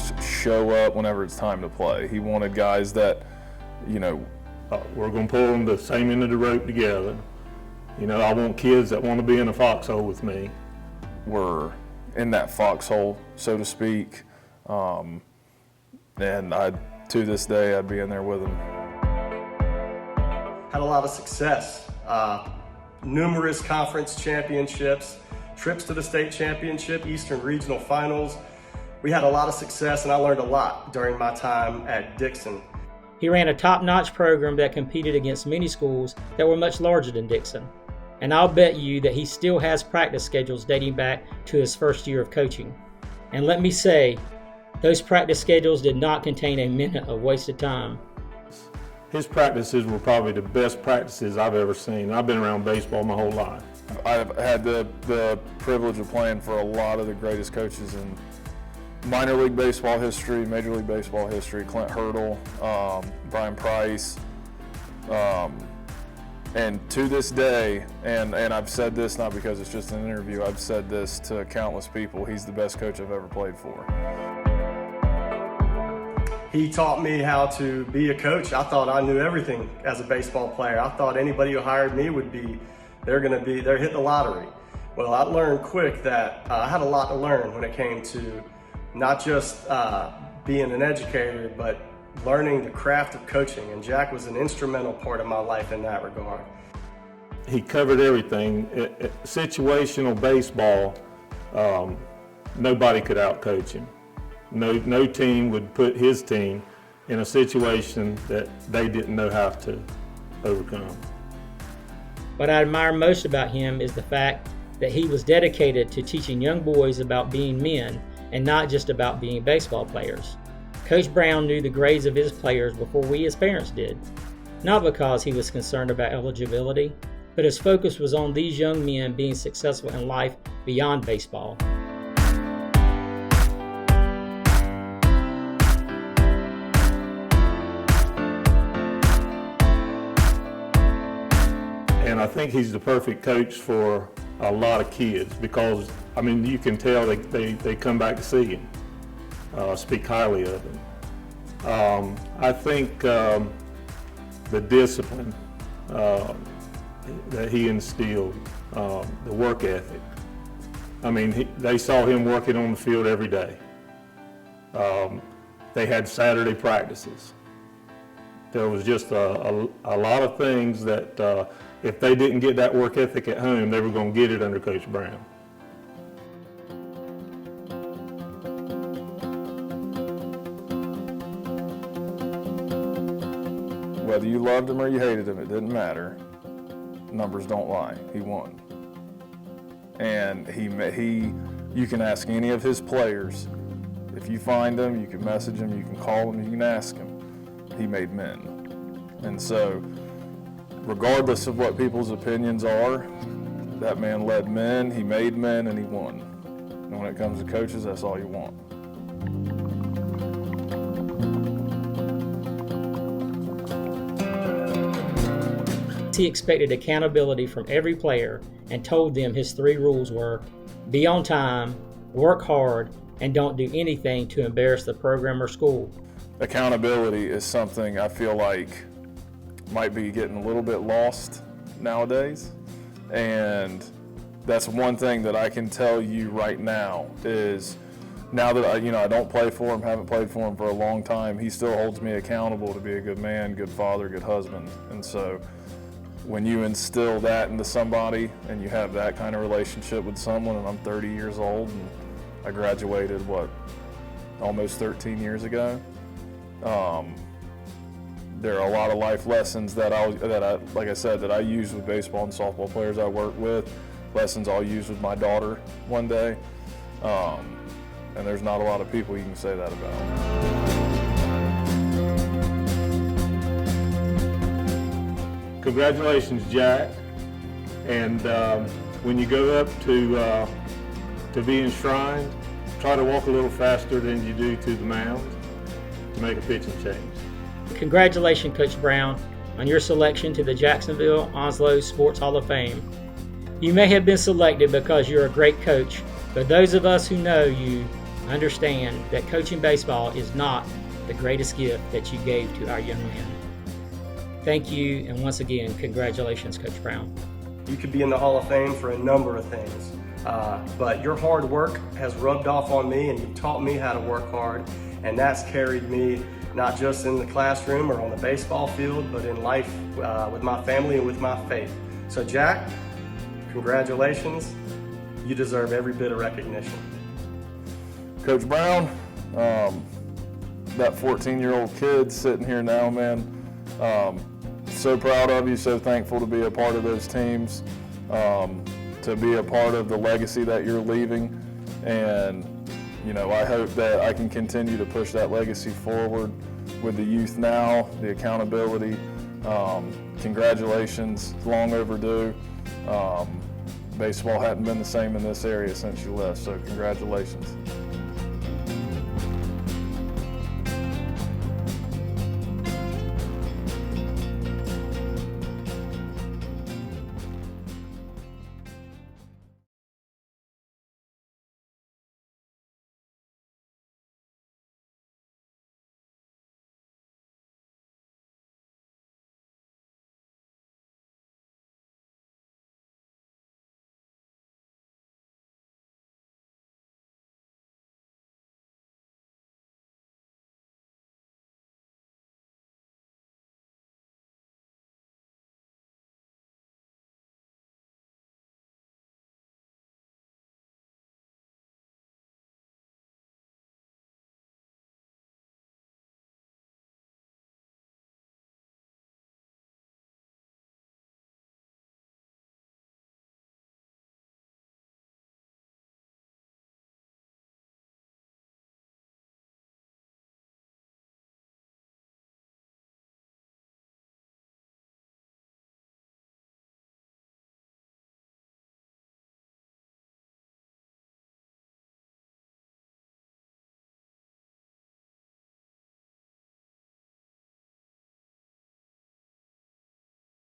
just show up whenever it's time to play. He wanted guys that, we're going to pull them the same end of the rope together. I want kids that want to be in a foxhole with me. We're in that foxhole, so to speak. And to this day, I'd be in there with him. Had a lot of success. Numerous conference championships, trips to the state championship, Eastern Regional Finals. We had a lot of success, and I learned a lot during my time at Dixon. He ran a top-notch program that competed against many schools that were much larger than Dixon. And I'll bet you that he still has practice schedules dating back to his first year of coaching. And let me say, those practice schedules did not contain a minute of wasted time. His practices were probably the best practices I've ever seen. I've been around baseball my whole life. I've had the privilege of playing for a lot of the greatest coaches in minor league baseball history, major league baseball history. Clint Hurdle, Brian Price, and to this day, and I've said this not because it's just an interview, I've said this to countless people, he's the best coach I've ever played for. He taught me how to be a coach. I thought I knew everything as a baseball player. I thought anybody who hired me they're hit the lottery. Well, I learned quick that I had a lot to learn when it came to not just being an educator, but learning the craft of coaching, and Jack was an instrumental part of my life in that regard. He covered everything. Situational baseball, nobody could outcoach him. No team would put his team in a situation that they didn't know how to overcome. What I admire most about him is the fact that he was dedicated to teaching young boys about being men and not just about being baseball players. Coach Brown knew the grades of his players before we as parents did, not because he was concerned about eligibility, but his focus was on these young men being successful in life beyond baseball. And I think he's the perfect coach for a lot of kids because, you can tell they come back to see him, speak highly of him. I think the discipline that he instilled, the work ethic. They saw him working on the field every day. They had Saturday practices. There was just a lot of things that if they didn't get that work ethic at home, they were going to get it under Coach Brown. Whether you loved him or you hated him, it didn't matter. Numbers don't lie. He won. And you can ask any of his players. If you find him, you can message him, you can call him, you can ask him. He made men. And so, regardless of what people's opinions are, that man led men, he made men, and he won. And when it comes to coaches, that's all you want. He expected accountability from every player and told them his 3 rules were: be on time, work hard, and don't do anything to embarrass the program or school. Accountability is something I feel like might be getting a little bit lost nowadays. And that's one thing that I can tell you right now is now that I don't play for him, haven't played for him for a long time, he still holds me accountable to be a good man, good father, good husband. And so when you instill that into somebody and you have that kind of relationship with someone, and I'm 30 years old and I graduated, almost 13 years ago, there are a lot of life lessons that I use with baseball and softball players I work with, lessons I'll use with my daughter one day, and there's not a lot of people you can say that about. Congratulations, Jack. And when you go up to be enshrined, try to walk a little faster than you do to the mound to make a pitching change. Congratulations, Coach Brown, on your selection to the Jacksonville-Onslow Sports Hall of Fame. You may have been selected because you're a great coach, but those of us who know you understand that coaching baseball is not the greatest gift that you gave to our young men. Thank you, and once again, congratulations, Coach Brown. You could be in the Hall of Fame for a number of things, but your hard work has rubbed off on me, and you've taught me how to work hard, and that's carried me not just in the classroom or on the baseball field, but in life with my family and with my faith. So Jack, congratulations. You deserve every bit of recognition. Coach Brown, that 14-year-old kid sitting here now, man, so proud of you, so thankful to be a part of those teams, to be a part of the legacy that you're leaving, and I hope that I can continue to push that legacy forward with the youth now, the accountability. Congratulations, long overdue. Baseball hadn't been the same in this area since you left, so congratulations.